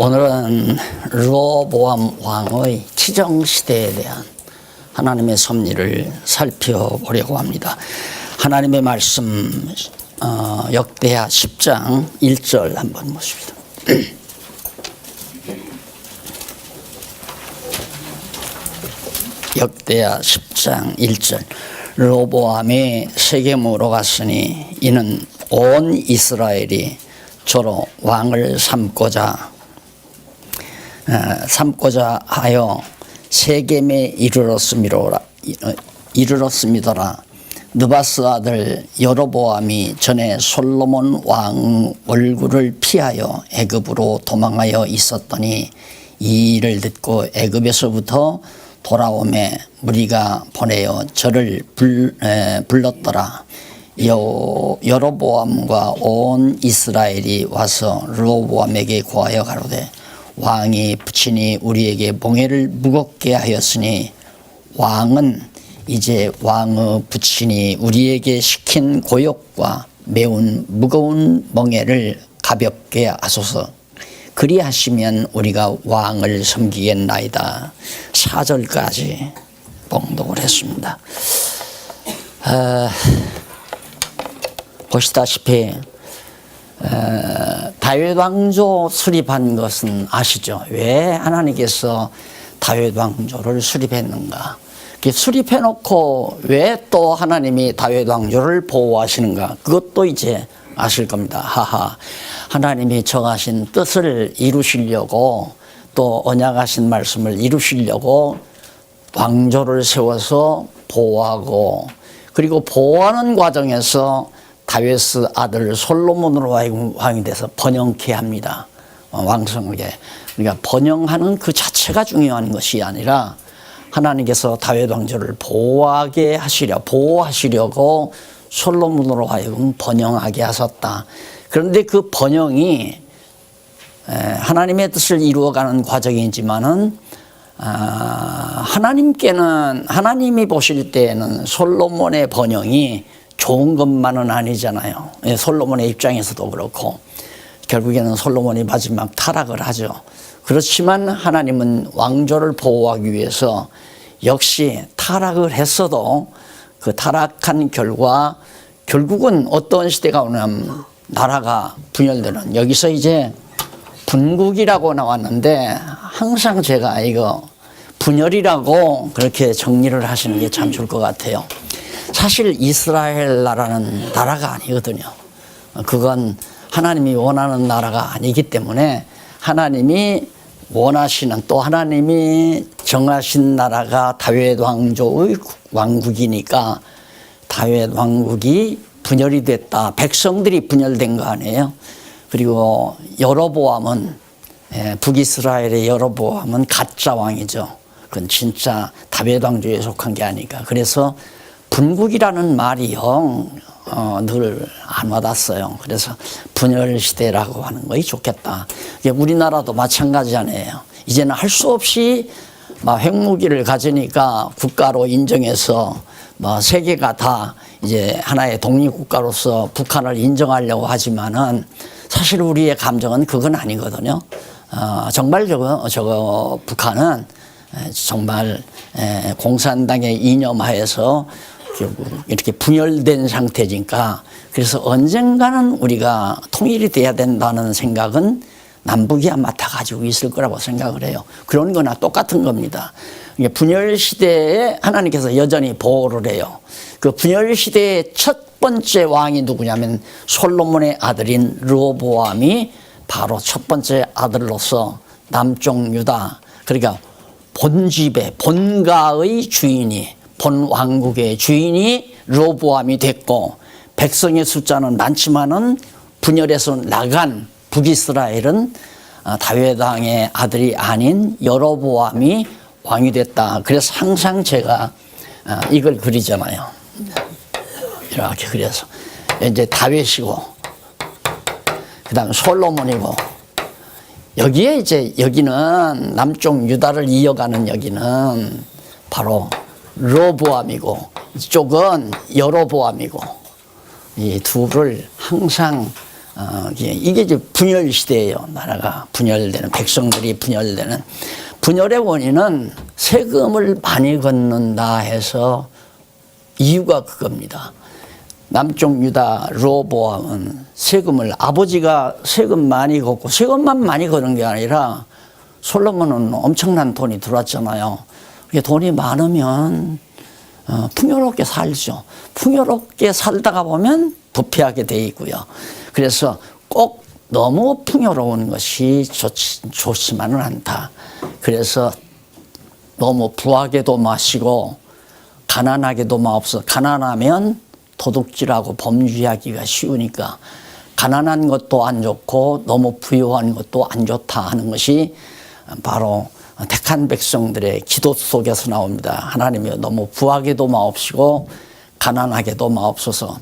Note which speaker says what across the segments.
Speaker 1: 오늘은 르호보암 왕의 치정시대에 대한 하나님의 섭리를 살펴보려고 합니다. 하나님의 말씀 역대하 10장 1절 한번 보십시다. 역대하 10장 1절 르호보암이 세겜으로 갔으니 이는 온 이스라엘이 저로 왕을 삼고자 하여 세겜에 이르렀음이더라. 느바스 아들 여로보암이 전에 솔로몬 왕 얼굴을 피하여 애굽으로 도망하여 있었더니 이 일을 듣고 애굽에서부터 돌아오매 무리가 보내어 저를 불렀더라. 여로보암과 온 이스라엘이 와서 르호보암에게 고하여 가로되 왕이 부친이 우리에게 멍에를 무겁게 하였으니 왕은 이제 왕의 부친이 우리에게 시킨 고역과 매운 무거운 멍에를 가볍게 하소서. 그리하시면 우리가 왕을 섬기겠나이다. 4절까지 봉독을 했습니다. 보시다시피 다윗 왕조 수립한 것은 아시죠? 왜 하나님께서 다윗 왕조를 수립했는가? 수립해놓고 왜 또 하나님이 다윗 왕조를 보호하시는가? 그것도 이제 아실 겁니다. 하나님이 정하신 뜻을 이루시려고 또 언약하신 말씀을 이루시려고 왕조를 세워서 보호하고, 그리고 보호하는 과정에서 다윗의 아들 솔로몬으로 왕이 돼서 번영케 합니다. 왕성하게. 그러니까 번영하는 그 자체가 중요한 것이 아니라 하나님께서 다윗 왕조를 보호하시려고 솔로몬으로 하여금 번영하게 하셨다. 그런데 그 번영이 하나님의 뜻을 이루어가는 과정이지만은 하나님이 보실 때에는 솔로몬의 번영이 좋은 것만은 아니잖아요. 솔로몬의 입장에서도 그렇고 결국에는 솔로몬이 마지막 타락을 하죠. 그렇지만 하나님은 왕조를 보호하기 위해서 역시 타락을 했어도 그 타락한 결과 결국은 어떤 시대가 오냐면 나라가 분열되는, 여기서 이제 분국이라고 나왔는데 항상 제가 이거 분열이라고 그렇게 정리를 하시는 게 참 좋을 것 같아요. 사실 이스라엘 나라는 나라가 아니거든요. 그건 하나님이 원하는 나라가 아니기 때문에 하나님이 원하시는, 또 하나님이 정하신 나라가 다윗 왕조의 왕국이니까 다윗 왕국이 분열이 됐다. 백성들이 분열된 거 아니에요. 그리고 여로보암은 북이스라엘의 여로보암은 가짜 왕이죠. 그건 진짜 다윗 왕조에 속한 게 아니까. 그래서 분국이라는 말이 늘 안 와닿았어요. 그래서 분열 시대라고 하는 것이 좋겠다. 우리나라도 마찬가지잖아요. 이제는 할 수 없이 핵무기를 가지니까 국가로 인정해서 세계가 다 이제 하나의 독립국가로서 북한을 인정하려고 하지만은 사실 우리의 감정은 그건 아니거든요. 정말 저거 북한은 정말 공산당의 이념하에서 결국 이렇게 분열된 상태니까, 그래서 언젠가는 우리가 통일이 돼야 된다는 생각은 남북이 아마 다 가지고 있을 거라고 생각을 해요. 그런 거나 똑같은 겁니다. 분열 시대에 하나님께서 여전히 보호를 해요. 그 분열 시대의 첫 번째 왕이 누구냐면 솔로몬의 아들인 르호보암이 바로 첫 번째 아들로서 남쪽 유다, 그러니까 본집의 본가의 주인이, 본 왕국의 주인이 르호보암이 됐고, 백성의 숫자는 많지만은 분열에서 나간 북이스라엘은 다윗 왕의 아들이 아닌 여로보암이 왕이 됐다. 그래서 항상 제가 이걸 그리잖아요. 이렇게 그려서 이제 다윗이고, 그다음 솔로몬이고, 여기에 이제 여기는 남쪽 유다를 이어가는 여기는 바로 르호보암이고, 이쪽은 여로보암이고, 이 둘을 항상 이게 이제 분열 시대예요. 나라가 분열되는, 백성들이 분열되는. 분열의 원인은 세금을 많이 걷는다 해서 이유가 그겁니다. 남쪽 유다 르호보암은 세금을, 아버지가 세금 많이 걷고, 세금만 많이 거는 게 아니라 솔로몬은 엄청난 돈이 들어왔잖아요. 돈이 많으면 풍요롭게 살죠. 풍요롭게 살다가 보면 부패하게 돼 있고요. 그래서 꼭 너무 풍요로운 것이 좋지만은 않다. 그래서 너무 부하게도 마시고 가난하게도 마옵소서. 가난하면 도둑질하고 범죄하기가 쉬우니까 가난한 것도 안 좋고 너무 부유한 것도 안 좋다 하는 것이 바로 택한 백성들의 기도 속에서 나옵니다. 하나님이여 너무 부하게도 마옵시고 가난하게도 마옵소서.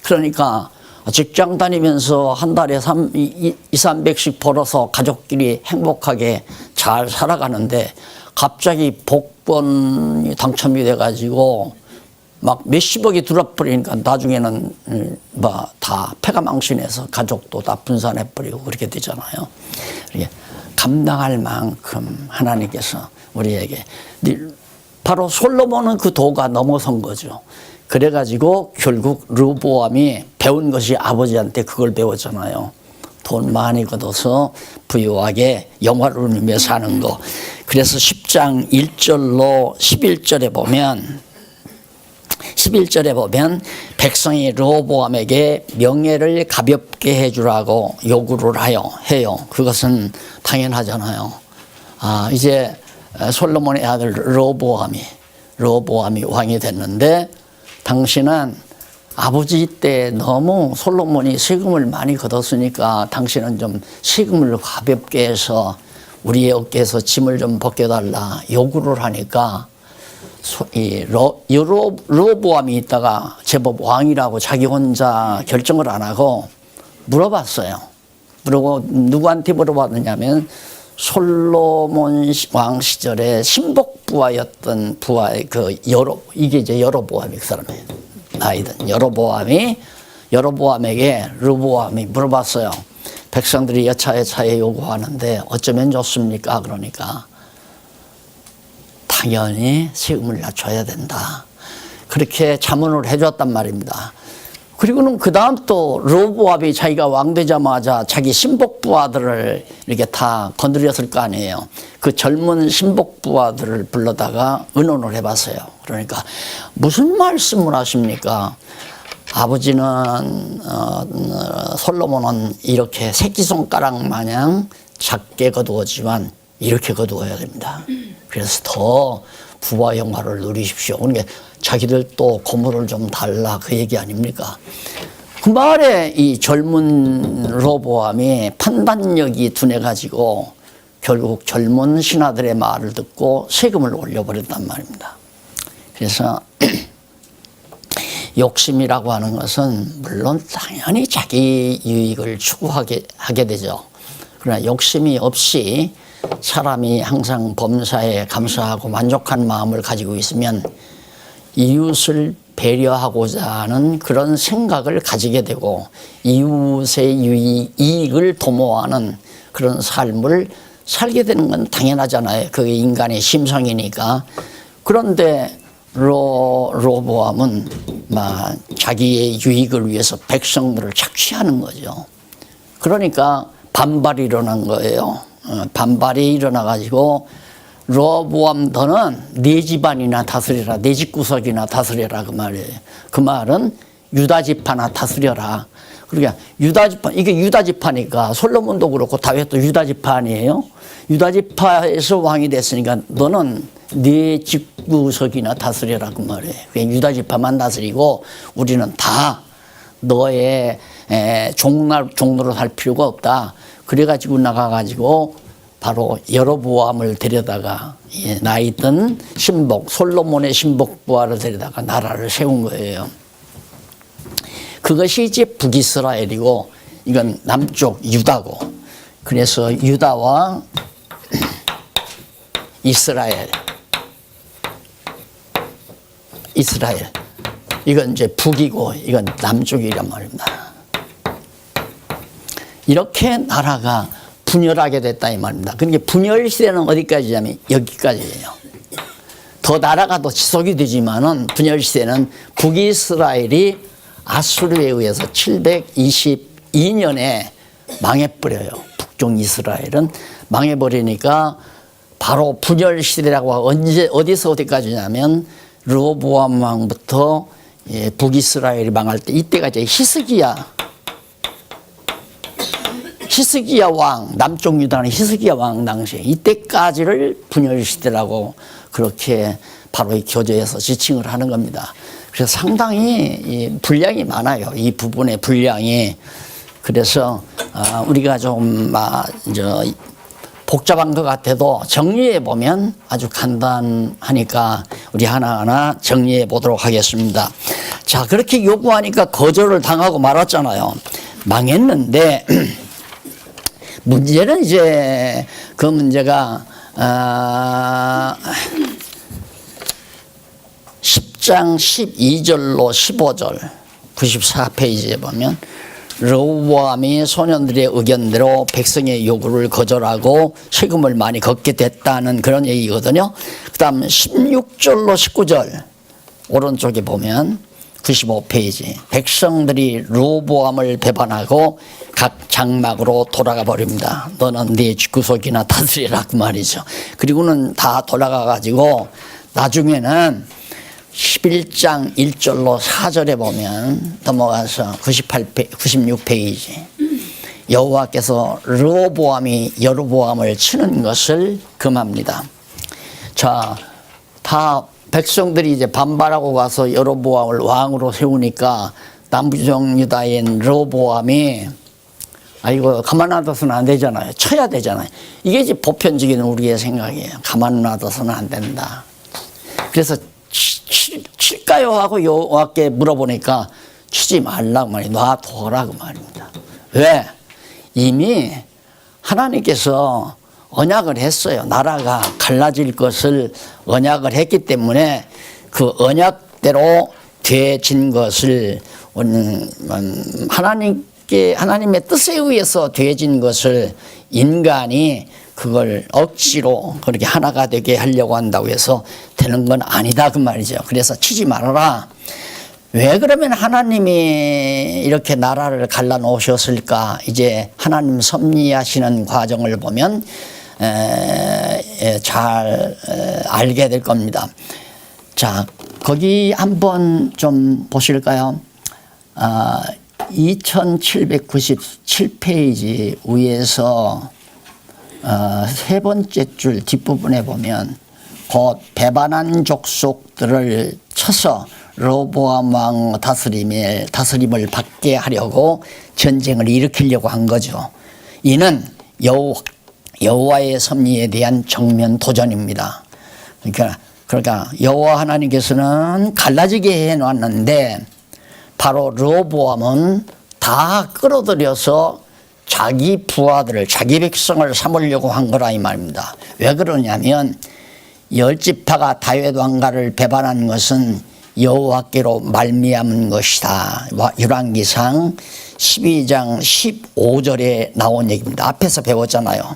Speaker 1: 그러니까 직장 다니면서 한 달에 200~300씩 벌어서 가족끼리 행복하게 잘 살아가는데 갑자기 복권이 당첨이 돼가지고 막 몇십억이 들어버리니까 나중에는 다 패가 망신해서 가족도 다 분산해버리고 그렇게 되잖아요. 감당할 만큼 하나님께서 우리에게, 바로 솔로몬은 그 도가 넘어선 거죠. 그래가지고 결국 르호보암이 배운 것이 아버지한테 그걸 배웠잖아요. 돈 많이 걷어서 부유하게 영화를 누리며 사는 거. 그래서 10장 1절로 11절에 보면 백성이 르호보암에게 명예를 가볍게 해주라고 요구를 해요. 그것은 당연하잖아요. 이제 솔로몬의 아들 르호보암이 왕이 됐는데, 당신은 아버지 때 너무 솔로몬이 세금을 많이 걷었으니까 당신은 좀 세금을 가볍게 해서 우리의 어깨에서 짐을 좀 벗겨달라 요구를 하니까 르호보암이 있다가 제법 왕이라고 자기 혼자 결정을 안 하고 물어봤어요. 그리고 누구한테 물어봤느냐면 솔로몬 왕 시절에 신복부하였던 부하의 이게 이제 여로보암이 그 사람이에요. 나이든 여로보암에게 르호보암이 물어봤어요. 백성들이 여차여차에 요구하는데 어쩌면 좋습니까? 그러니까 당연히 세금을 낮춰야 된다. 그렇게 자문을 해줬단 말입니다. 그리고는 그 다음 또 르호보암이 자기가 왕 되자마자 자기 신복부하들을 이렇게 다 건드렸을 거 아니에요. 그 젊은 신복부하들을 불러다가 의논을 해봤어요. 그러니까 무슨 말씀을 하십니까? 아버지는 솔로몬은 이렇게 새끼손가락 마냥 작게 거두었지만 이렇게 거두어야 됩니다. 그래서 더 부와 영화를 누리십시오. 그러니까 자기들 또 고물을 좀 달라 그 얘기 아닙니까? 그 말에 이 젊은 르호보암이 판단력이 둔해가지고 결국 젊은 신하들의 말을 듣고 세금을 올려버렸단 말입니다. 그래서 욕심이라고 하는 것은 물론 당연히 자기 유익을 추구하게 되죠. 그러나 욕심이 없이 사람이 항상 범사에 감사하고 만족한 마음을 가지고 있으면 이웃을 배려하고자 하는 그런 생각을 가지게 되고 이웃의 이익을 도모하는 그런 삶을 살게 되는 건 당연하잖아요. 그게 인간의 심성이니까. 그런데 르호보암은 자기의 유익을 위해서 백성들을 착취하는 거죠. 그러니까 반발이 일어난 거예요. 반발이 일어나가지고 르호보암 너는 네 집안이나 다스려라, 네 집구석이나 다스려라 그 말이에요. 그 말은 유다 지파나 다스려라. 그러니까 유다 지파, 이게 유다 지파니까 솔로몬도 그렇고 다윗도 유다 지파 아니에요. 유다 지파에서 왕이 됐으니까 너는 네 집구석이나 다스려라 그 말이에요. 그냥 유다 지파만 다스리고 우리는 다 너의 종로로 살 필요가 없다. 그래가지고 나가가지고 바로 여로보암을 데려다가 나이 든 솔로몬의 신복부하를 데려다가 나라를 세운 거예요. 그것이 이제 북이스라엘이고 이건 남쪽 유다고. 그래서 유다와 이스라엘 이건 이제 북이고 이건 남쪽이란 말입니다. 이렇게 나라가 분열하게 됐다 이 말입니다. 그러니까 분열 시대는 어디까지냐면 여기까지예요. 더 나라가 더 지속이 되지만은 분열 시대는 북이스라엘이 아수르에 의해서 722년에 망해버려요. 북쪽 이스라엘은 망해버리니까 바로 분열 시대라고 언제 어디서 어디까지냐면 르호보암 왕부터 북이스라엘이 망할 때 이때가 이제 히스기야 왕, 남쪽 유다는 히스기야 왕 당시에 이때까지를 분열 시대라고 그렇게 바로 이 교재에서 지칭을 하는 겁니다. 그래서 상당히 분량이 많아요. 이 부분의 분량이. 그래서 우리가 좀 복잡한 것 같아도 정리해 보면 아주 간단하니까 우리 하나하나 정리해 보도록 하겠습니다. 자, 그렇게 요구하니까 거절을 당하고 말았잖아요. 망했는데 문제는 이제 그 문제가 10장 12절로 15절 94페이지에 보면 르호보암이 소년들의 의견대로 백성의 요구를 거절하고 세금을 많이 걷게 됐다는 그런 얘기거든요. 그 다음 16절로 19절 오른쪽에 보면 95페이지 백성들이 르호보암을 배반하고 각 장막으로 돌아가 버립니다. 너는 네 구속이나 다스리라 그 말이죠. 그리고는 다 돌아가 가지고 나중에는 11장 1절로 4절에 보면 넘어가서 96페이지 여호와께서 르호보암이 여로보암을 치는 것을 금합니다. 자, 다 백성들이 이제 반발하고 가서 여로보암을 왕으로 세우니까 남부정 유다인 르호보암이 이거 가만 놔둬서는 안 되잖아요. 쳐야 되잖아요. 이게 이제 보편적인 우리의 생각이에요. 가만 놔둬서는 안 된다. 그래서 칠까요? 하고 여호와께 물어보니까 치지 말라고 말이에요. 놔둬라고 말입니다. 왜? 이미 하나님께서 언약을 했어요. 나라가 갈라질 것을 언약을 했기 때문에 그 언약대로 되어진 것을 하나님의 뜻에 의해서 되어진 것을 인간이 그걸 억지로 그렇게 하나가 되게 하려고 한다고 해서 되는 건 아니다 그 말이죠. 그래서 치지 말아라. 왜 그러면 하나님이 이렇게 나라를 갈라놓으셨을까? 이제 하나님 섭리하시는 과정을 보면 잘 알게 될 겁니다. 자, 거기 한번 좀 보실까요? 2797페이지 위에서 세 번째 줄 뒷부분에 보면 곧 배반한 족속들을 쳐서 르호보암 왕 다스림을 받게 하려고 전쟁을 일으키려고 한 거죠. 이는 여호와의 섭리에 대한 정면 도전입니다. 그러니까 여호와 하나님께서는 갈라지게 해놨는데 바로 르호보암은 다 끌어들여서 자기 부하들을 자기 백성을 삼으려고 한 거라 이 말입니다. 왜 그러냐면 열 지파가 다윗 왕가를 배반한 것은 여호와께로 말미암은 것이다. 열왕기상 12장 15절에 나온 얘기입니다. 앞에서 배웠잖아요.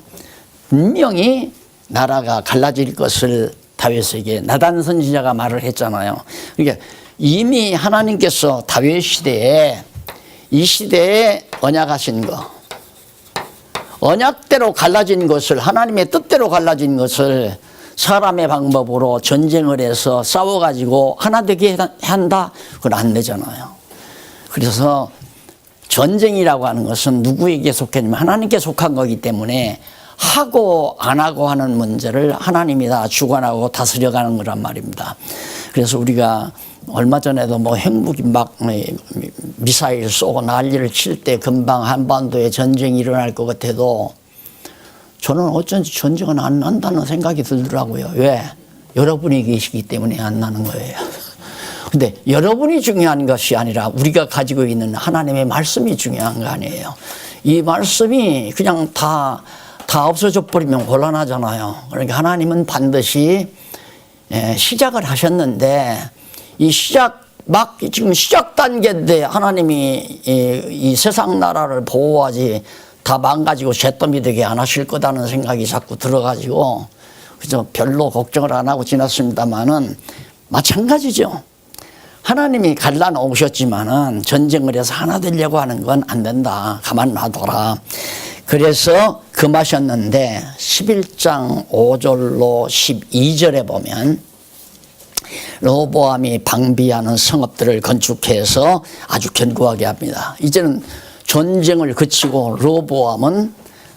Speaker 1: 분명히 나라가 갈라질 것을 다윗에게 나단 선지자가 말을 했잖아요. 그러니까 이미 하나님께서 다윗 시대에 이 시대에 언약하신 거, 언약대로 갈라진 것을 하나님의 뜻대로 갈라진 것을 사람의 방법으로 전쟁을 해서 싸워가지고 하나 되게 한다? 그건 안 되잖아요. 그래서 전쟁이라고 하는 것은 누구에게 속했냐면 하나님께 속한 거기 때문에 하고 안 하고 하는 문제를 하나님이 다 주관하고 다스려가는 거란 말입니다. 그래서 우리가 얼마 전에도 뭐 핵무기 막 미사일 쏘고 난리를 칠 때 금방 한반도에 전쟁이 일어날 것 같아도 저는 어쩐지 전쟁은 안 난다는 생각이 들더라고요. 왜? 여러분이 계시기 때문에 안 나는 거예요. 근데 여러분이 중요한 것이 아니라 우리가 가지고 있는 하나님의 말씀이 중요한 거 아니에요. 이 말씀이 그냥 다 없어져 버리면 곤란하잖아요. 그러니까 하나님은 반드시 시작을 하셨는데 이 지금 시작 단계인데 하나님이 이 세상 나라를 보호하지 다 망가지고 잿더미 되게 안 하실 거다는 생각이 자꾸 들어가지고 그저 별로 걱정을 안 하고 지났습니다만은 마찬가지죠. 하나님이 갈라놓으셨지만은 전쟁을 해서 하나 되려고 하는 건 안 된다. 가만 놔둬라. 그래서 금하셨는데 11장 5절로 12절에 보면 르호보암이 방비하는 성읍들을 건축해서 아주 견고하게 합니다. 이제는 전쟁을 그치고 르호보암은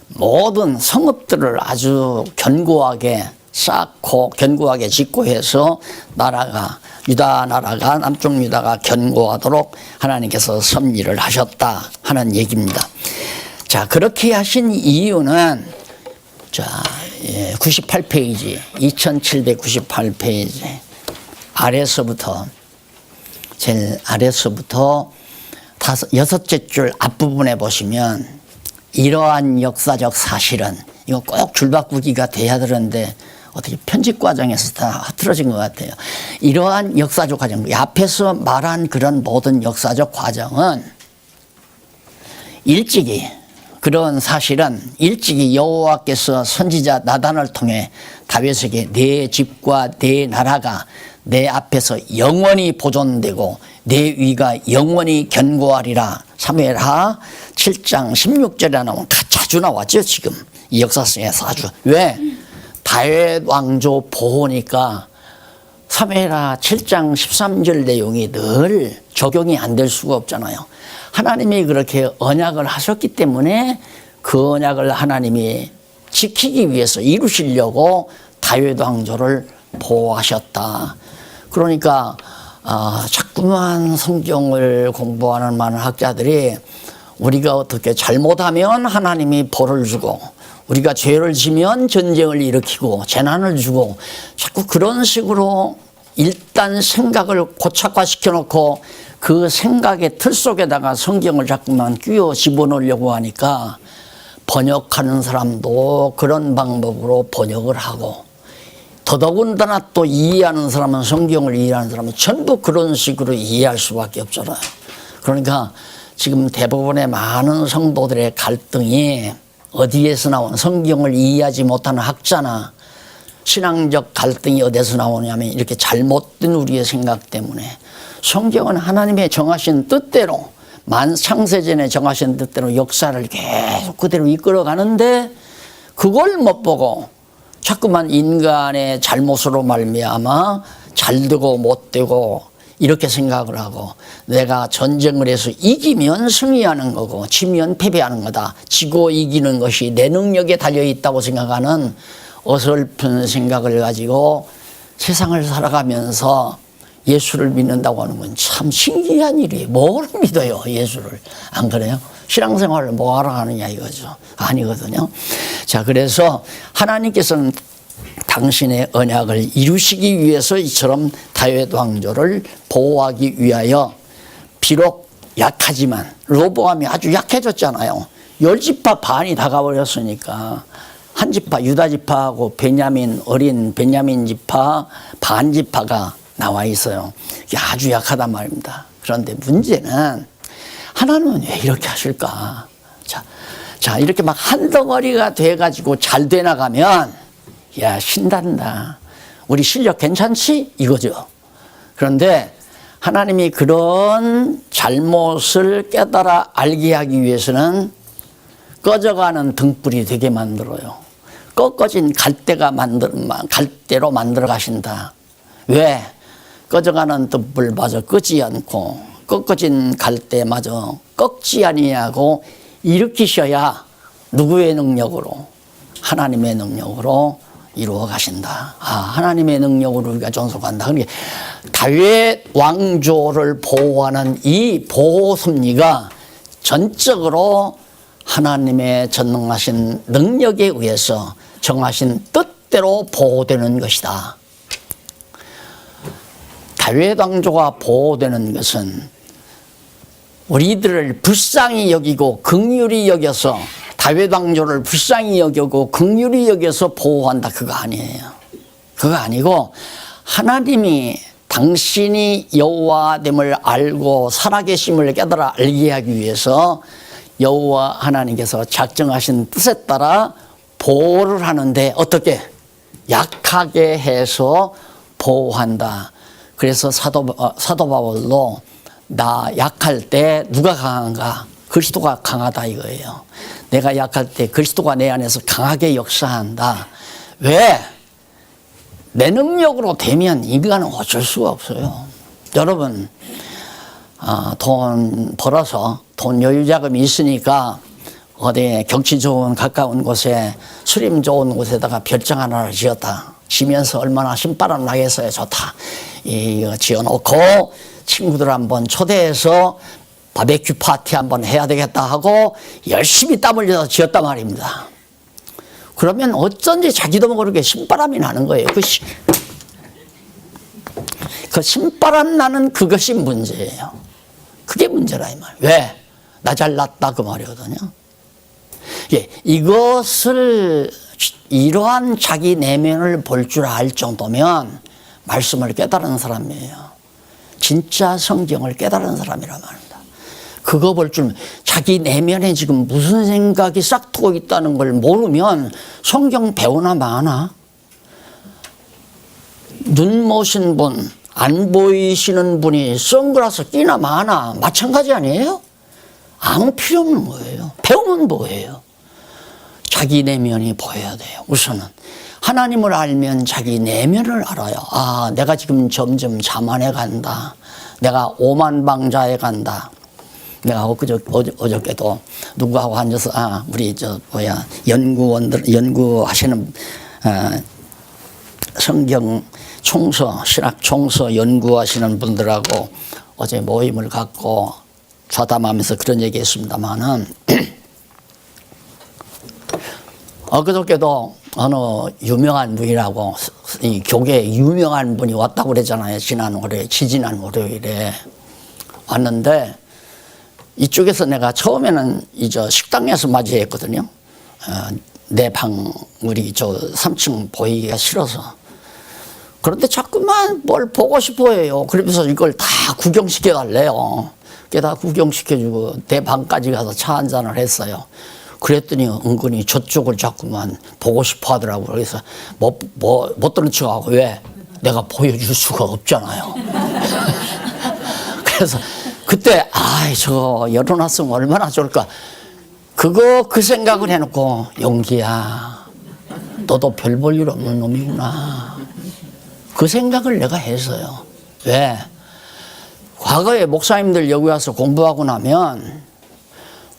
Speaker 1: 모든 성읍들을 아주 견고하게 쌓고 견고하게 짓고 해서 나라가 유다 나라가 남쪽 유다가 견고하도록 하나님께서 섭리를 하셨다 하는 얘기입니다. 자, 그렇게 하신 이유는 자, 98페이지 2798페이지 아래서부터 제일 아래서부터 여섯째 줄 앞부분에 보시면 이러한 역사적 사실은 이거 꼭 줄바꾸기가 돼야 되는데 어떻게 편집 과정에서 다 흐트러진 것 같아요. 이러한 역사적 과정, 앞에서 말한 그런 모든 역사적 과정은 일찍이 그런 사실은 일찍이 여호와께서 선지자 나단을 통해 다윗에게 내 집과 내 나라가 내 앞에서 영원히 보존되고 내 위가 영원히 견고하리라. 사무엘하 7장 16절에 나오면 자주 나왔죠. 지금 이 역사성에서 아주. 왜? 다윗 왕조 보호니까 사무엘하 7장 13절 내용이 늘 적용이 안 될 수가 없잖아요. 하나님이 그렇게 언약을 하셨기 때문에 그 언약을 하나님이 지키기 위해서 이루시려고 다윗 왕조를 보호하셨다. 그러니까 자꾸만 성경을 공부하는 많은 학자들이 우리가 어떻게 잘못하면 하나님이 벌을 주고 우리가 죄를 지면 전쟁을 일으키고 재난을 주고 자꾸 그런 식으로 일단 생각을 고착화시켜 놓고 그 생각의 틀 속에다가 성경을 자꾸만 끼워 집어넣으려고 하니까 번역하는 사람도 그런 방법으로 번역을 하고 더더군다나 또 이해하는 사람은 성경을 이해하는 사람은 전부 그런 식으로 이해할 수밖에 없잖아요. 그러니까 지금 대부분의 많은 성도들의 갈등이 어디에서 나온 성경을 이해하지 못하는 학자나 신앙적 갈등이 어디에서 나오냐면 이렇게 잘못된 우리의 생각 때문에 성경은 하나님의 정하신 뜻대로 만창세전에 정하신 뜻대로 역사를 계속 그대로 이끌어 가는데 그걸 못 보고 자꾸만 인간의 잘못으로 말미암아 잘 되고 못 되고 이렇게 생각을 하고 내가 전쟁을 해서 이기면 승리하는 거고 지면 패배하는 거다. 지고 이기는 것이 내 능력에 달려있다고 생각하는 어설픈 생각을 가지고 세상을 살아가면서 예수를 믿는다고 하는 건 참 신기한 일이에요. 뭘 믿어요, 예수를. 안 그래요? 신앙생활을 뭐하러 하느냐 이거죠. 아니거든요. 자, 그래서 하나님께서는 당신의 언약을 이루시기 위해서 이처럼 다윗 왕조를 보호하기 위하여 비록 약하지만 르호보암이 아주 약해졌잖아요. 10지파 반이 다가버렸으니까 한 지파 유다 지파하고 베냐민 어린 베냐민 지파 반 지파가 나와 있어요. 이게 아주 약하단 말입니다. 그런데 문제는 하나님은 왜 이렇게 하실까? 자 이렇게 막 한 덩어리가 돼가지고 잘 돼 나가면 야 신난다. 우리 실력 괜찮지? 이거죠. 그런데 하나님이 그런 잘못을 깨달아 알게 하기 위해서는 꺼져가는 등불이 되게 만들어요. 꺾어진 갈대로 만들어 가신다. 왜? 꺼져가는 등불마저 끄지 않고 꺾어진 갈대마저 꺾지 아니하고 일으키셔야 누구의 능력으로? 하나님의 능력으로 이루어 가신다. 하나님의 능력으로 우리가 존속한다. 그러니까 다윗 왕조를 보호하는 이 보호 섭리가 전적으로 하나님의 전능하신 능력에 의해서 정하신 뜻대로 보호되는 것이다. 다윗 왕조가 보호되는 것은 우리들을 불쌍히 여기고 긍휼히 여겨서 다윗 왕조를 불쌍히 여기고 긍휼히 여겨서 보호한다. 그거 아니에요. 그거 아니고 하나님이 당신이 여호와됨을 알고 살아계심을 깨달아 알게 하기 위해서 여호와 하나님께서 작정하신 뜻에 따라 보호를 하는데 어떻게? 약하게 해서 보호한다. 그래서 사도 바울도 나 약할 때 누가 강한가? 그리스도가 강하다 이거예요. 내가 약할 때 그리스도가 내 안에서 강하게 역사한다. 왜? 내 능력으로 되면 인간은 어쩔 수가 없어요. 여러분, 돈 벌어서 돈 여유 자금이 있으니까 어디 경치 좋은 가까운 곳에 수림 좋은 곳에다가 별장 하나를 지었다. 지면서 얼마나 신바람 나겠어요. 좋다. 이거 지어놓고 친구들 한번 초대해서 바베큐 파티 한번 해야 되겠다 하고 열심히 땀 흘려서 지었단 말입니다. 그러면 어쩐지 자기도 모르게 신바람이 나는 거예요. 그 신바람 나는 그것이 문제예요. 그게 문제라 이 말. 왜? 나 잘났다 그 말이거든요. 예, 이것을 이러한 자기 내면을 볼 줄 알 정도면 말씀을 깨달은 사람이에요. 진짜 성경을 깨달은 사람이란 말입니다. 그거 볼 줄, 자기 내면에 지금 무슨 생각이 싹트고 있다는 걸 모르면 성경 배우나 마나? 눈 모신 분, 안 보이시는 분이 선글라스 끼나 마나 마찬가지 아니에요? 아무 필요 없는 거예요. 배우면 뭐예요? 자기 내면이 보여야 돼요. 우선은 하나님을 알면 자기 내면을 알아요. 아, 내가 지금 점점 자만해 간다. 내가 오만방자해 간다. 내가 어저께도 누구하고 앉아서 우리 연구원들 연구하시는 성경 총서 신학 총서 연구하시는 분들하고 어제 모임을 갖고 좌담하면서 그런 얘기했습니다만은 그저께도 어느 유명한 분이라고 이 교계에 유명한 분이 왔다고 그랬잖아요. 지지난 월요일에 왔는데 이쪽에서 내가 처음에는 식당에서 맞이했거든요. 내 방 우리 3층 보이기가 싫어서. 그런데 자꾸만 뭘 보고 싶어 해요. 그러면서 이걸 다 구경시켜 달래요. 다 구경시켜주고 내 방까지 가서 차 한잔을 했어요. 그랬더니 은근히 저쪽을 자꾸만 보고 싶어 하더라고요. 그래서 못 들은 척하고 왜? 내가 보여줄 수가 없잖아요. 그래서 그때 저거 열어놨으면 얼마나 좋을까. 그 생각을 해놓고 용기야 너도 별 볼 일 없는 놈이구나. 그 생각을 내가 했어요. 왜? 과거에 목사님들 여기 와서 공부하고 나면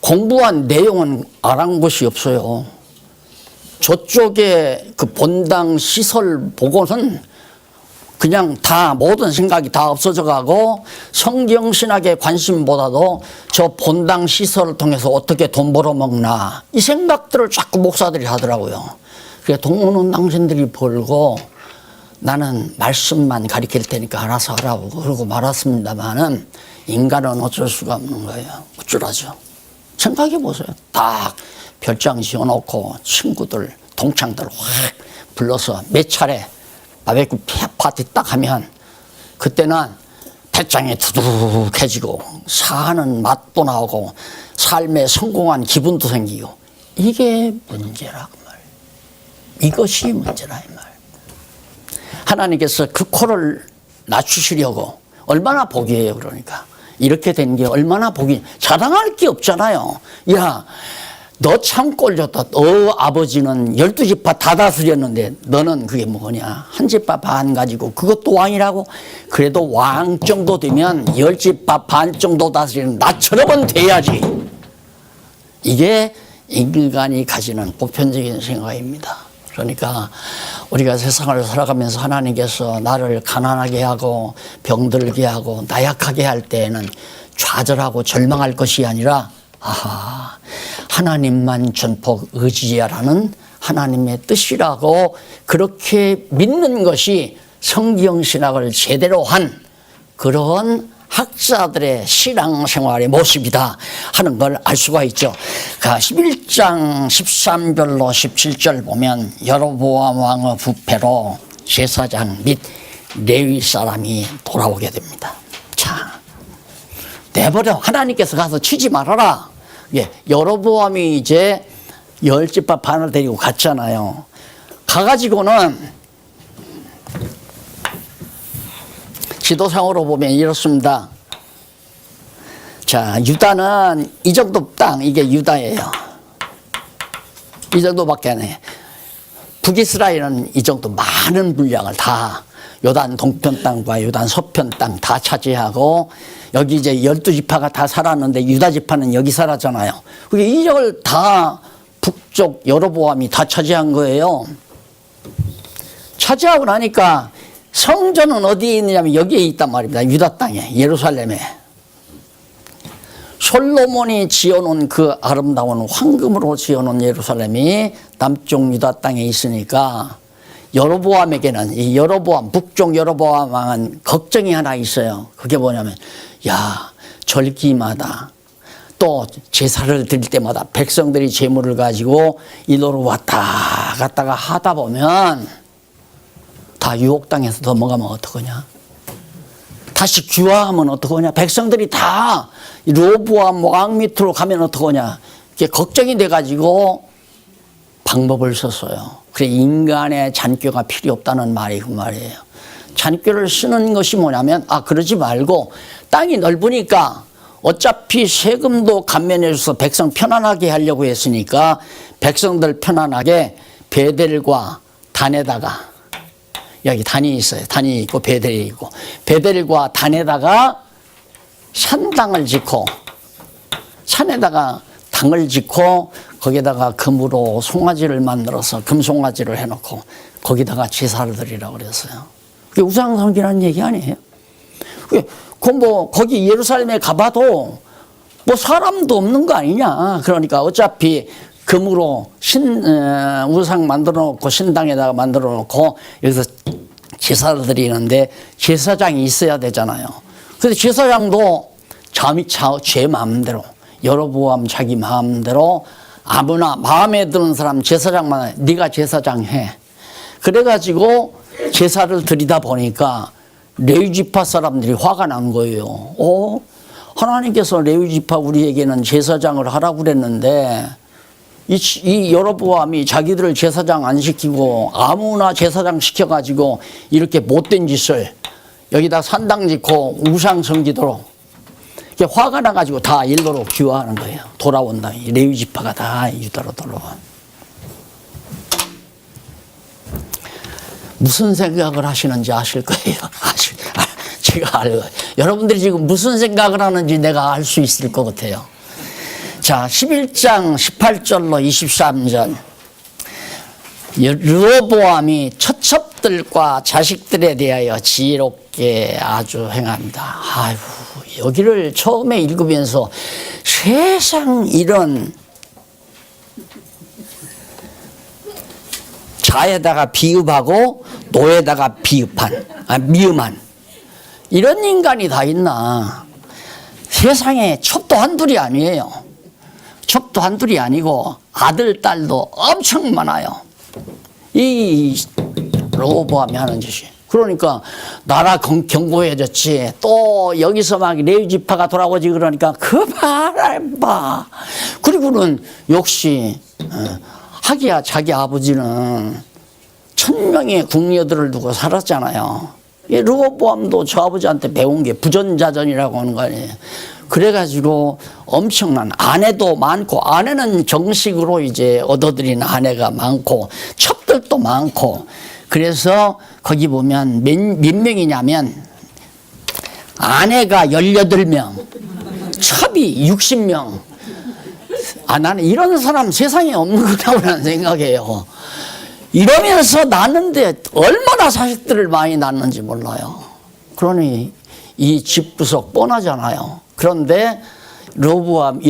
Speaker 1: 공부한 내용은 알아본 것이 없어요. 저쪽에 그 본당 시설 보고는 그냥 다 모든 생각이 다 없어져 가고 성경신학에 관심보다도 저 본당 시설을 통해서 어떻게 돈 벌어먹나 이 생각들을 자꾸 목사들이 하더라고요. 그래 돈은 당신들이 벌고 나는 말씀만 가르칠 테니까 알아서 하라고 그러고 말았습니다만은 인간은 어쩔 수가 없는 거예요. 어쩌라죠. 생각해 보세요. 딱 별장 지어놓고 친구들 동창들 확 불러서 몇 차례 바베큐 파티 딱 하면 그때는 배짱이 두둑해지고 사는 맛도 나오고 삶에 성공한 기분도 생기고 이게 문제라 그 말. 이것이 문제라 이 말. 하나님께서 그 코를 낮추시려고 얼마나 복이에요. 그러니까 이렇게 된 게 얼마나 복이. 자랑할 게 없잖아요. 야, 너 참 꼴렸다. 너 아버지는 12지파 다 다스렸는데 너는 그게 뭐냐. 한 지파 반 가지고 그것도 왕이라고. 그래도 왕 정도 되면 10지파 반 정도 다스리는 나처럼은 돼야지. 이게 인간이 가지는 보편적인 생각입니다. 그러니까 우리가 세상을 살아가면서 하나님께서 나를 가난하게 하고 병들게 하고 나약하게 할 때에는 좌절하고 절망할 것이 아니라 하나님만 전폭 의지하라는 하나님의 뜻이라고 그렇게 믿는 것이 성경신학을 제대로 한 그런 학자들의 신앙생활의 모습이다 하는 걸 알 수가 있죠. 11장 13절로 17절 보면 여로보암 왕의 부패로 제사장 및 레위 사람이 돌아오게 됩니다. 자, 내버려. 하나님께서 가서 치지 말아라. 예, 여로보암이 이제 10지파 반을 데리고 갔잖아요. 가가지고는 지도상으로 보면 이렇습니다. 자, 유다는 이 정도 땅, 이게 유다예요. 이 정도밖에 안 해. 북이스라엘은 이 정도 많은 분량을 다 요단 동편 땅과 요단 서편 땅 다 차지하고, 여기 이제 12지파가 다 살았는데 유다 지파는 여기 살았잖아요. 그게 이걸 다 북쪽 여로보암이 다 차지한 거예요. 차지하고 나니까 성전은 어디에 있느냐면 여기에 있단 말입니다. 유다 땅에, 예루살렘에. 솔로몬이 지어놓은 그 아름다운 황금으로 지어놓은 예루살렘이 남쪽 유다 땅에 있으니까 여로보암에게는, 이 여로보암, 북쪽 여로보암 왕은 걱정이 하나 있어요. 그게 뭐냐면, 야, 절기마다 또 제사를 드릴 때마다 백성들이 제물을 가지고 이리로 왔다 갔다가 하다 보면 다 유혹당해서 넘어가면 어떡하냐? 다시 귀화하면 어떡하냐? 백성들이 다 로보암 왕 밑으로 가면 어떡하냐? 이게 걱정이 돼가지고 방법을 썼어요. 그래, 인간의 잔꾀가 필요 없다는 말이 그 말이에요. 잔꾀를 쓰는 것이 뭐냐면, 그러지 말고 땅이 넓으니까 어차피 세금도 감면해줘서 백성 편안하게 하려고 했으니까 백성들 편안하게 베델과 단에다가, 여기 단이 있어요. 단이 있고 베델이 있고, 베델과 단에다가 산당을 짓고, 산에다가 당을 짓고 거기다가 금으로 송아지를 만들어서 금송아지를 해놓고 거기다가 제사를 드리라고 그랬어요. 그게 우상숭배라는 얘기 아니에요? 거기 예루살렘에 가봐도 뭐 사람도 없는 거 아니냐. 그러니까 어차피 금으로 우상 만들어 놓고 신당에다가 만들어 놓고 여기서 제사를 드리는데 제사장이 있어야 되잖아요. 근데 제사장도 제 마음대로, 여로보암 자기 마음대로 아무나 마음에 드는 사람 제사장만, 네가 제사장 해. 그래가지고 제사를 드리다 보니까 레위지파 사람들이 화가 난 거예요. 하나님께서 레위지파 우리에게는 제사장을 하라고 그랬는데 이 여로보암이 자기들을 제사장 안 시키고 아무나 제사장 시켜가지고 이렇게 못된 짓을 여기다 산당 짓고 우상 섬기도록, 화가 나가지고 다 일로로 귀화하는 거예요. 돌아온다. 레위지파가 다 유다로 돌아와. 무슨 생각을 하시는지 아실 거예요. 제가 알고, 여러분들이 지금 무슨 생각을 하는지 내가 알 수 있을 것 같아요. 자, 11장 18절로 23절. 르호보암이 처첩들과 자식들에 대하여 지혜롭게 아주 행합니다. 아이고, 여기를 처음에 읽으면서 세상 이런 자에다가 비읍하고 노에다가 미음한 이런 인간이 다 있나. 세상에 첩도 한둘이 아니에요. 첩도 한둘이 아니고 아들, 딸도 엄청 많아요. 이 르호보암이 하는 짓이. 그러니까 나라 견고해졌지. 또 여기서 막 레위지파가 돌아오지. 그러니까 그만해봐. 그리고는 역시 하기야 자기 아버지는 1000명의 궁녀들을 두고 살았잖아요. 르호보암도 저 아버지한테 배운 게 부전자전이라고 하는 거 아니에요. 그래가지고 엄청난 아내도 많고, 아내는 정식으로 이제 얻어들인 아내가 많고 첩들도 많고, 그래서 거기 보면 몇 명이냐면 아내가 18명, 첩이 60명. 나는 이런 사람 세상에 없는 거라고 나는 생각해요. 이러면서 낳는데 얼마나 자식들을 많이 낳는지 몰라요. 그러니 이 집구석 뻔하잖아요. 그런데 르호보암이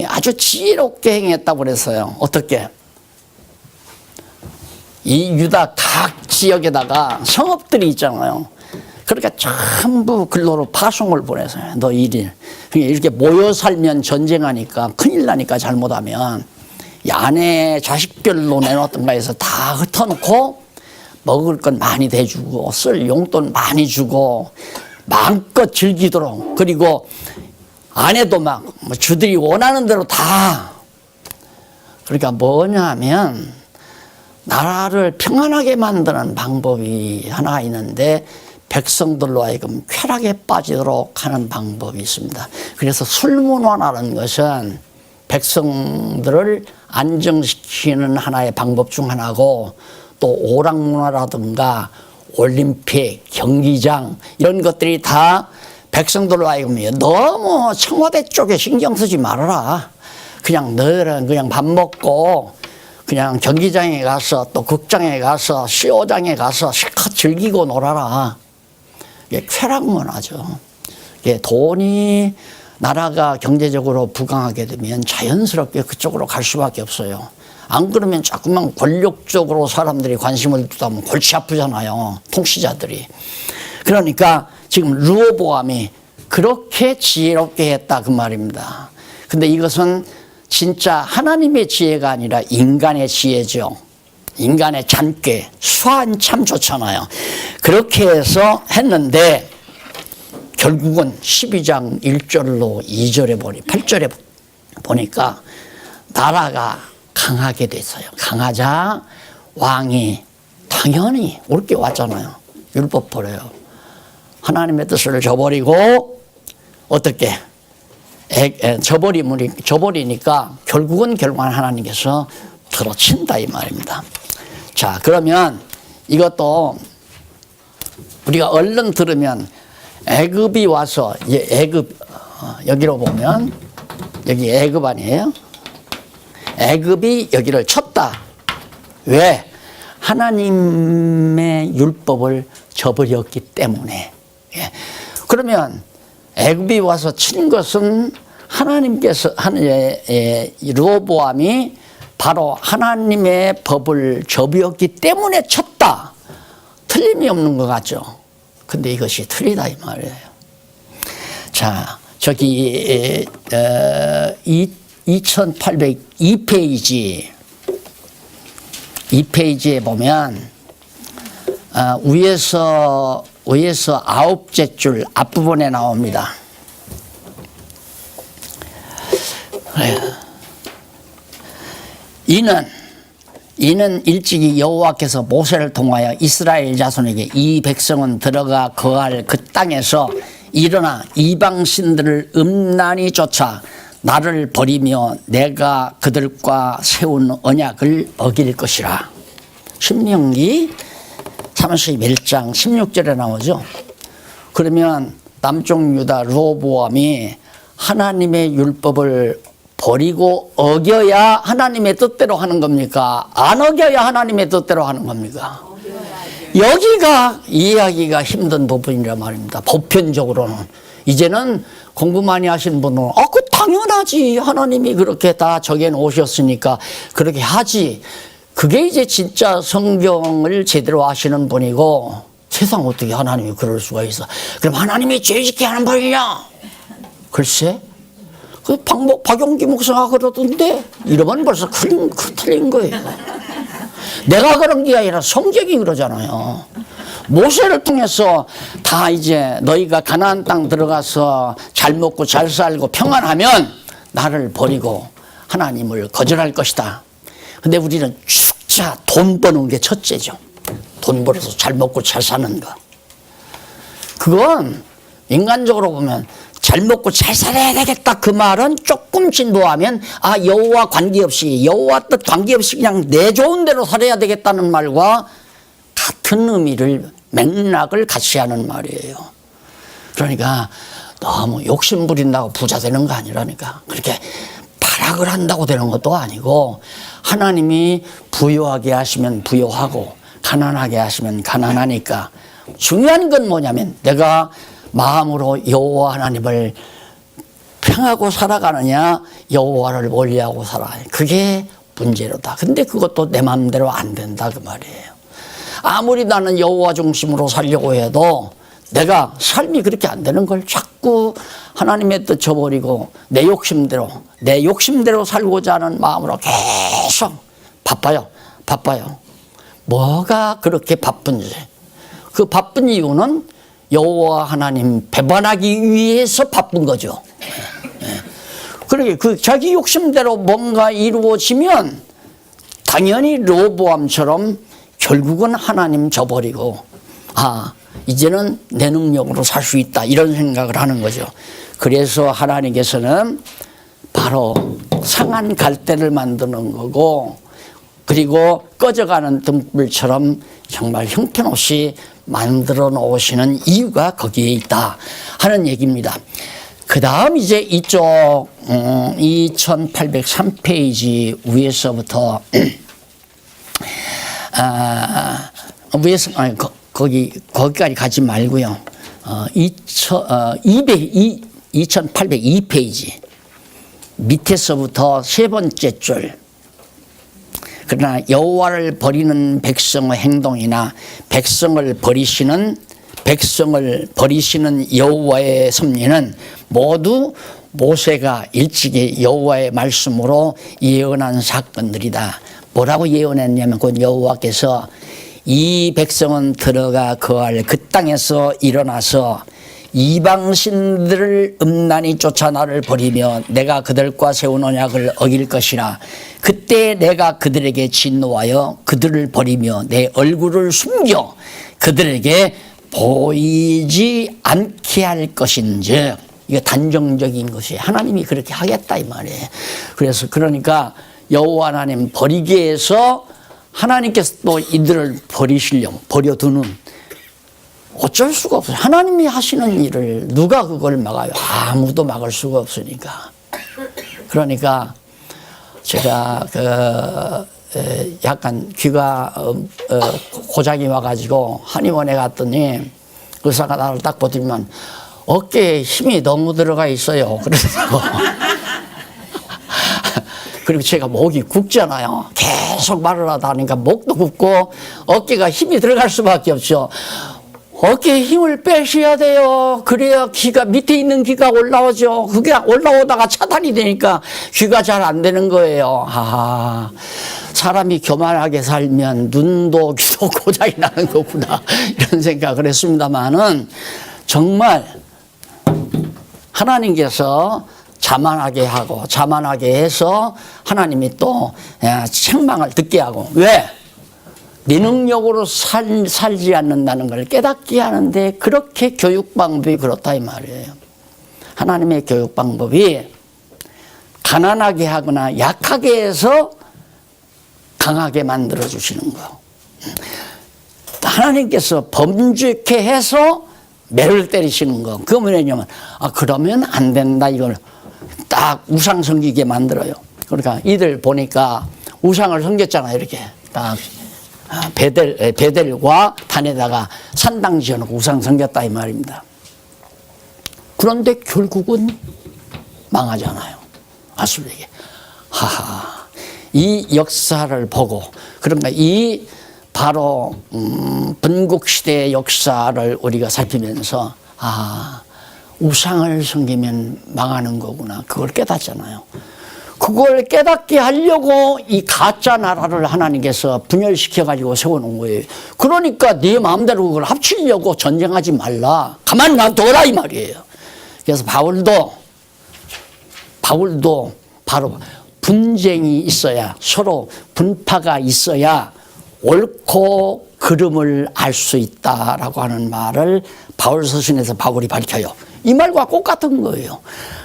Speaker 1: 아주 지혜롭게 행했다고 그랬어요. 어떻게? 이 유다 각 지역에다가 성읍들이 있잖아요. 그러니까 전부 글로로 파송을 보내서요. 너 1일. 이렇게 모여 살면 전쟁하니까 큰일 나니까 잘못하면 아내 자식별로 내놓던가 해서 다 흩어놓고 먹을 건 많이 대주고 쓸 용돈 많이 주고 마음껏 즐기도록. 그리고 아내도 막 주들이 원하는 대로 다. 그러니까 뭐냐 하면 나라를 평안하게 만드는 방법이 하나 있는데 백성들로 하여금 쾌락에 빠지도록 하는 방법이 있습니다. 그래서 술문화라는 것은 백성들을 안정시키는 하나의 방법 중 하나고, 또 오락문화라든가 올림픽, 경기장 이런 것들이 다 백성들로 하여금 너무 청와대 쪽에 신경 쓰지 말아라. 그냥 너희는 그냥 밥 먹고 그냥 경기장에 가서 또 극장에 가서 쇼장에 가서 실컷 즐기고 놀아라. 이게 쾌락 문화죠. 이게 돈이 나라가 경제적으로 부강하게 되면 자연스럽게 그쪽으로 갈 수밖에 없어요. 안 그러면 자꾸만 권력 쪽으로 사람들이 관심을 두다 보면 골치 아프잖아요. 통치자들이. 그러니까 지금 르호보암이 그렇게 지혜롭게 했다 그 말입니다. 근데 이것은 진짜 하나님의 지혜가 아니라 인간의 지혜죠. 인간의 잔꾀, 수완 참 좋잖아요. 그렇게 해서 했는데 결국은 12장 1절로 2절에 8절에 보니까 나라가 강하게 됐어요. 강하자 왕이 당연히 옳게 왔잖아요. 율법 버려요. 하나님의 뜻을 저버리고 어떻게 저버리니까 결국은 하나님께서 들어친다 이 말입니다. 자, 그러면 이것도 우리가 얼른 들으면 애굽이 와서 애굽 여기로 보면 여기 애굽 아니에요? 애굽이 여기를 쳤다. 왜? 하나님의 율법을 저버렸기 때문에. 예. 그러면 애굽이 와서 친 것은 하나님께서 르호보암이 바로 하나님의 법을 저버렸기 때문에 쳤다. 틀림이 없는 것 같죠. 근데 이것이 틀리다 이 말이에요. 자, 저기 2802페이지 2페이지에 보면 위에서 9째 줄 앞부분에 나옵니다. 이는 일찍이 여호와께서 모세를 통하여 이스라엘 자손에게 이 백성은 들어가 거할 그 땅에서 일어나 이방신들을 음란히 쫓아 나를 버리며 내가 그들과 세운 언약을 어길 것이라. 신명기 31장 16절에 나오죠. 그러면 남쪽 유다 르호보암이 하나님의 율법을 버리고 어겨야 하나님의 뜻대로 하는 겁니까? 안 어겨야 하나님의 뜻대로 하는 겁니까? 여기가 이해하기가 힘든 부분이란 말입니다. 보편적으로는. 이제는 공부 많이 하신 분은 그 당연하지. 하나님이 그렇게 다 정해 놓으셨으니까 그렇게 하지. 그게 이제 진짜 성경을 제대로 아시는 분이고, 세상 어떻게 하나님이 그럴 수가 있어. 그럼 하나님이 죄짓게 하는 분이냐? 글쎄. 그 박용기 목사가 그러던데 이러면 벌써 틀린 거예요. 내가 그런 게 아니라 성경이 그러잖아요. 모세를 통해서 다 이제 너희가 가나안 땅 들어가서 잘 먹고 잘 살고 평안하면 나를 버리고 하나님을 거절할 것이다. 근데 우리는 죽자 돈 버는 게 첫째죠. 돈 벌어서 잘 먹고 잘 사는 거. 그건 인간적으로 보면 잘 먹고 잘 살아야 되겠다 그 말은 조금 진보하면 여호와 관계없이 여호와 뜻 관계없이 그냥 내 좋은 대로 살아야 되겠다는 말과 같은 의미를 맥락을 같이 하는 말이에요. 그러니까 너무 욕심 부린다고 부자 되는 거 아니라니까. 그렇게 발악을 한다고 되는 것도 아니고, 하나님이 부유하게 하시면 부유하고 가난하게 하시면 가난하니까, 중요한 건 뭐냐면 내가 마음으로 여호와 하나님을 평하고 살아가느냐, 여호와를 멀리하고 살아가느냐. 그게 문제로다. 근데 그것도 내 마음대로 안 된다 그 말이에요. 아무리 나는 여호와 중심으로 살려고 해도 내가 삶이 그렇게 안 되는 걸 자꾸 하나님의 뜻 저버리고 내 욕심대로 살고자 하는 마음으로 계속 바빠요. 뭐가 그렇게 바쁜지. 그 바쁜 이유는 여호와 하나님 배반하기 위해서 바쁜 거죠. 그러게 그 자기 욕심대로 뭔가 이루어지면 당연히 르호보암처럼 결국은 하나님 저버리고 이제는 내 능력으로 살 수 있다 이런 생각을 하는 거죠. 그래서 하나님께서는 바로 상한 갈대를 만드는 거고, 그리고 꺼져가는 등불처럼 정말 형편없이 만들어 놓으시는 이유가 거기에 있다 하는 얘기입니다. 그 다음 이제 이쪽 2803페이지 위에서부터 위에서 거기까지 가지 말고요. 2802페이지 밑에서부터 세 번째 줄. 그러나 여호와를 버리는 백성의 행동이나 백성을 버리시는 여호와의 섭리는 모두 모세가 일찍이 여호와의 말씀으로 예언한 사건들이다. 뭐라고 예언했냐면 곧 여호와께서 이 백성은 들어가 거할 그 땅에서 일어나서 이방신들을 음란히 쫓아 나를 버리며 내가 그들과 세운 언약을 어길 것이라. 그때 내가 그들에게 진노하여 그들을 버리며 내 얼굴을 숨겨 그들에게 보이지 않게 할 것인즉. 이거 단정적인 것이 하나님이 그렇게 하겠다 이 말이에요. 그래서 그러니까 여호와 하나님 버리기 위해서 하나님께서 또 이들을 버리시려고 버려두는, 어쩔 수가 없어요. 하나님이 하시는 일을 누가 그걸 막아요? 아무도 막을 수가 없으니까. 그러니까 제가 약간 귀가 고장이 와가지고 한의원에 갔더니 의사가 나를 딱 보더니만 어깨에 힘이 너무 들어가 있어요. 그래서 그리고 제가 목이 굵잖아요. 계속 말을 하다 보니까 목도 굵고 어깨가 힘이 들어갈 수밖에 없죠. 어깨에 힘을 빼셔야 돼요. 그래야 귀가, 밑에 있는 귀가 올라오죠. 그게 올라오다가 차단이 되니까 귀가 잘 안 되는 거예요. 사람이 교만하게 살면 눈도 귀도 고장이 나는 거구나 이런 생각을 했습니다만은, 정말 하나님께서 자만하게 해서 하나님이 또 책망을 듣게 하고, 왜? 네 능력으로 살지 않는다는 걸 깨닫게 하는데, 그렇게 교육 방법이 그렇다 이 말이에요. 하나님의 교육 방법이 가난하게 하거나 약하게 해서 강하게 만들어 주시는 거. 하나님께서 범죄케 해서 매를 때리시는 거. 그거 뭐냐면 그러면 안 된다 이걸 딱 우상 섬기게 만들어요. 그러니까 이들 보니까 우상을 섬겼잖아요. 이렇게 딱 베델과 단에다가 산당 지어놓고 우상 섬겼다 이 말입니다. 그런데 결국은 망하잖아요. 아수르에게. 이 역사를 보고, 그러니까 이 바로 분국시대의 역사를 우리가 살피면서 우상을 섬기면 망하는 거구나, 그걸 깨닫잖아요. 그걸 깨닫게 하려고 이 가짜 나라를 하나님께서 분열시켜가지고 세워놓은 거예요. 그러니까 네 마음대로 그걸 합치려고 전쟁하지 말라, 가만히 놔둬라 이 말이에요. 그래서 바울도 바로 분쟁이 있어야, 서로 분파가 있어야 옳고 그름을 알 수 있다라고 하는 말을 바울 서신에서 바울이 밝혀요. 이 말과 똑같은 거예요.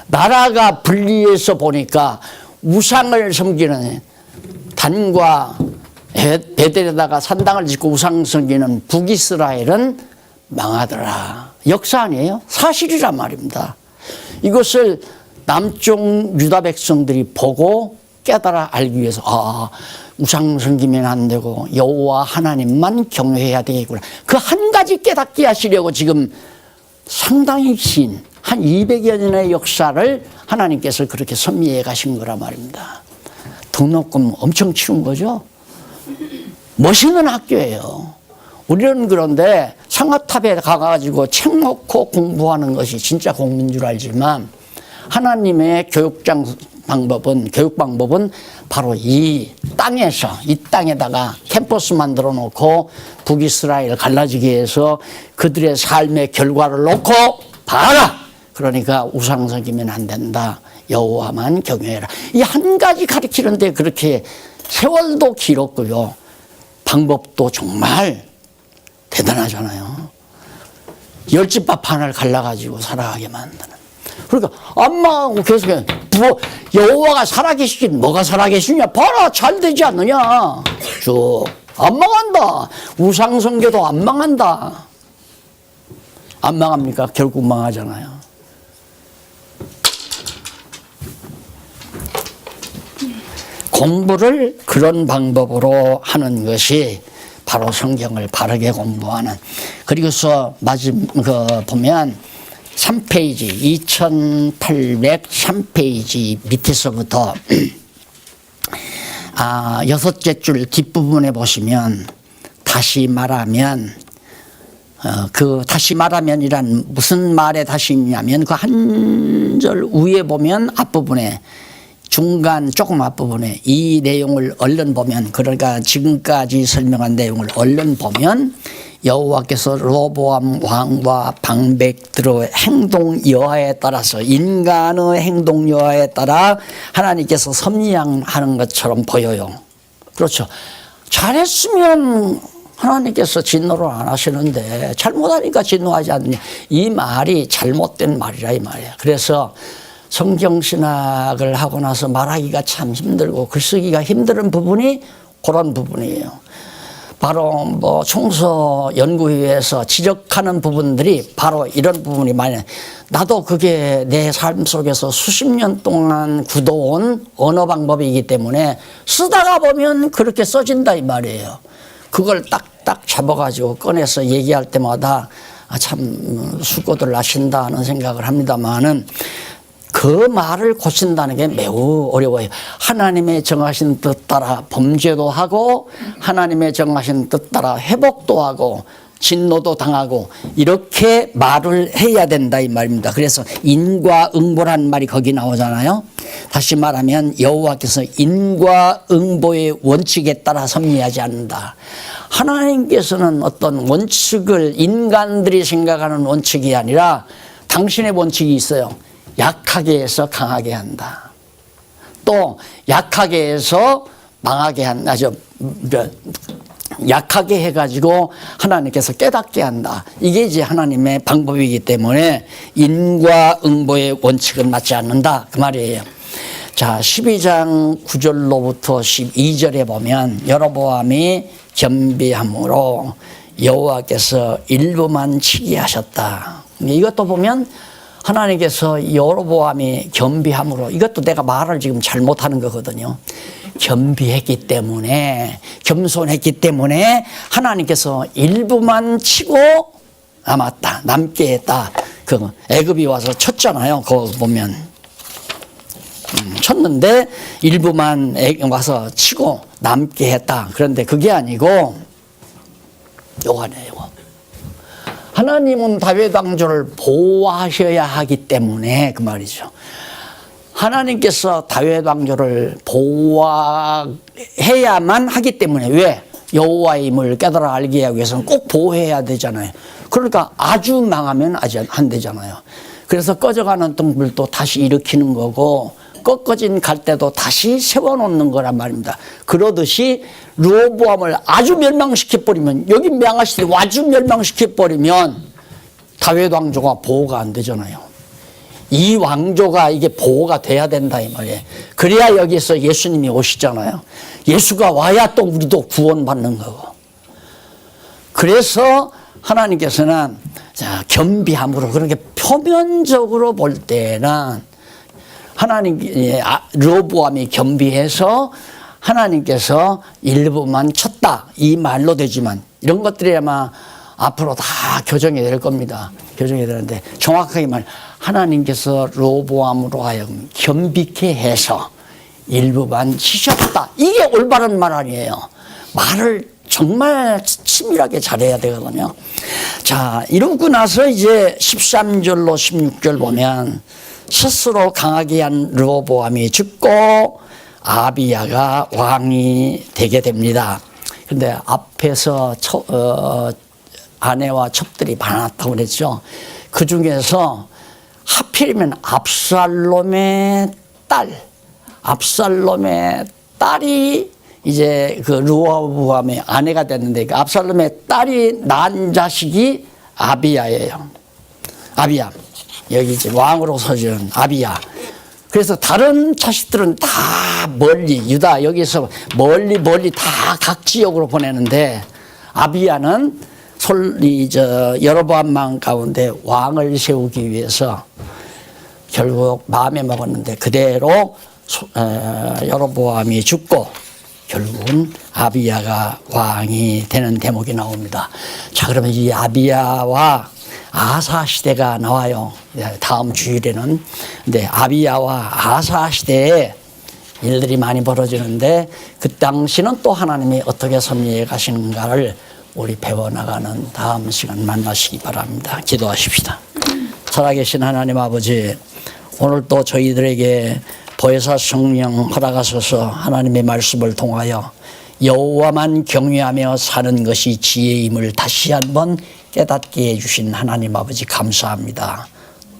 Speaker 1: 나라가 분리해서 보니까 우상을 섬기는 단과 베델에다가 산당을 짓고 우상 섬기는 북이스라엘은 망하더라. 역사 아니에요? 사실이란 말입니다. 이것을 남쪽 유다 백성들이 보고 깨달아 알기 위해서 우상 섬기면 안 되고 여호와 하나님만 경외해야 되겠구나. 그 한 가지 깨닫게 하시려고 지금 상당히 긴 한 200여 년의 역사를 하나님께서 그렇게 섭리해 가신 거란 말입니다. 등록금 엄청 치른 거죠. 멋있는 학교예요. 우리는 그런데 상아탑에 가가지고 책 놓고 공부하는 것이 진짜 공부인 줄 알지만, 하나님의 교육 방법은 바로 이 땅에다가 캠퍼스 만들어 놓고 북이스라엘 갈라지게 해서 그들의 삶의 결과를 놓고 봐라. 그러니까 우상 섬기면 안 된다. 여호와만 경외해라. 이 한 가지 가르치는데 그렇게 세월도 길었고요. 방법도 정말 대단하잖아요. 열집밥 하나를 갈라가지고 살아가게 만드는. 그러니까 안 망하고 계속해. 여호와가 살아계시긴 뭐가 살아계시냐. 봐라 잘 되지 않느냐. 쭉 안 망한다. 우상숭배도 안 망한다. 안 망합니까? 결국 망하잖아요. 공부를 그런 방법으로 하는 것이 바로 성경을 바르게 공부하는. 그리고서 보면 3페이지 2803페이지 밑에서부터 여섯째 줄 뒷부분에 보시면 다시 말하면 그 다시 말하면이란 무슨 말의 다시냐면 그 한 절 위에 보면 앞부분에 중간 조금 앞부분에 이 내용을 얼른 보면 그러니까 지금까지 설명한 내용을 얼른 보면 여호와께서 르호보암 왕과 방백들의 행동 여하에 따라서 인간의 행동 여하에 따라 하나님께서 섭리하는 것처럼 보여요. 그렇죠. 잘했으면 하나님께서 진노를 안 하시는데 잘못하니까 진노하지 않느냐. 이 말이 잘못된 말이라 이 말이야. 그래서 성경신학을 하고 나서 말하기가 참 힘들고 글쓰기가 힘든 부분이 그런 부분이에요. 바로 총서연구회에서 지적하는 부분들이 바로 이런 부분이 많이. 나도 그게 내 삶 속에서 수십 년 동안 굳어온 언어 방법이기 때문에 쓰다가 보면 그렇게 써진다 이 말이에요. 그걸 딱딱 잡아가지고 꺼내서 얘기할 때마다 참 수고들 하신다 하는 생각을 합니다만은 그 말을 고친다는 게 매우 어려워요. 하나님의 정하신 뜻 따라 범죄도 하고 하나님의 정하신 뜻 따라 회복도 하고 진노도 당하고 이렇게 말을 해야 된다 이 말입니다. 그래서 인과응보라는 말이 거기 나오잖아요. 다시 말하면 여호와께서 인과응보의 원칙에 따라 섭리하지 않는다. 하나님께서는 어떤 원칙을 인간들이 생각하는 원칙이 아니라 당신의 원칙이 있어요. 약하게 해서 강하게 한다. 또 약하게 해서 망하게 한다. 약하게 해가지고 하나님께서 깨닫게 한다. 이게 이제 하나님의 방법이기 때문에 인과응보의 원칙은 맞지 않는다. 그 말이에요. 자, 12장 9절로부터 12절에 보면 여로보암이 겸비함으로 여호와께서 일부만 치게 하셨다. 이것도 보면 하나님께서 여로보암이 겸비함으로, 이것도 내가 말을 지금 잘못하는 거거든요. 겸비했기 때문에, 겸손했기 때문에 하나님께서 일부만 치고 남았다, 남게 했다. 그 애굽이 와서 쳤잖아요. 그거 보면 쳤는데 일부만 와서 치고 남게 했다. 그런데 그게 아니고 요거네요. 하나님은 다윗 왕조를 보호하셔야 하기 때문에 그 말이죠. 하나님께서 다윗 왕조를 보호해야만 하기 때문에. 왜? 여호와의 힘을 깨달아 알게 하기 위해서는 꼭 보호해야 되잖아요. 그러니까 아주 망하면 아주 안 되잖아요. 그래서 꺼져가는 등불도 다시 일으키는 거고 꺾어진 갈대도 다시 세워놓는 거란 말입니다. 그러듯이 르호보암을 아주 멸망시켜버리면, 여기 명하시되 아주 멸망시켜버리면 다윗 왕조가 보호가 안 되잖아요. 이 왕조가 이게 보호가 돼야 된다 이 말이에요. 그래야 여기서 예수님이 오시잖아요. 예수가 와야 또 우리도 구원받는 거고. 그래서 하나님께서는 겸비함으로, 그렇게 표면적으로 볼 때는 르호보암이 겸비해서 하나님께서 일부만 쳤다 이 말로 되지만, 이런 것들이 아마 앞으로 다 교정이 될 겁니다. 교정이 되는데 정확하게 말하면 하나님께서 르호보암으로 하여금 겸비케 해서 일부만 치셨다. 이게 올바른 말 아니에요. 말을 정말 치밀하게 잘해야 되거든요. 자, 이러고 나서 이제 13절로 16절 보면 스스로 강하게 한 르호보암이 죽고 아비야가 왕이 되게 됩니다. 그런데 앞에서 아내와 첩들이 많았다고 그랬죠. 그 중에서 하필이면 압살롬의 딸이 이제 그 르호보암의 아내가 됐는데 그 압살롬의 딸이 낳은 자식이 아비야예요. 아비야. 여기 이제 왕으로 서지은 아비야. 그래서 다른 자식들은 다 멀리 유다 여기서 멀리 다 각 지역으로 보내는데 아비야는 여로보암 왕 가운데 왕을 세우기 위해서 결국 마음에 먹었는데 그대로 여로보암이 죽고 결국은 아비야가 왕이 되는 대목이 나옵니다. 자, 그러면 이 아비야와 아사 시대가 나와요. 다음 주일에는. 근데 아비야와 아사 시대에 일들이 많이 벌어지는데 그 당시는 또 하나님이 어떻게 섭리해 가시는가를 우리 배워나가는 다음 시간 만나시기 바랍니다. 기도하십시다. 살아계신 하나님 아버지, 오늘 또 저희들에게 보혜사 성령 허락하셔서 하나님의 말씀을 통하여 여호와만 경외하며 사는 것이 지혜임을 다시 한번 깨닫게 해주신 하나님 아버지 감사합니다.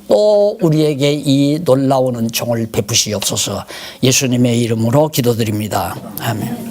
Speaker 1: 또 우리에게 이 놀라운 은총을 베푸시옵소서. 예수님의 이름으로 기도드립니다. 아멘.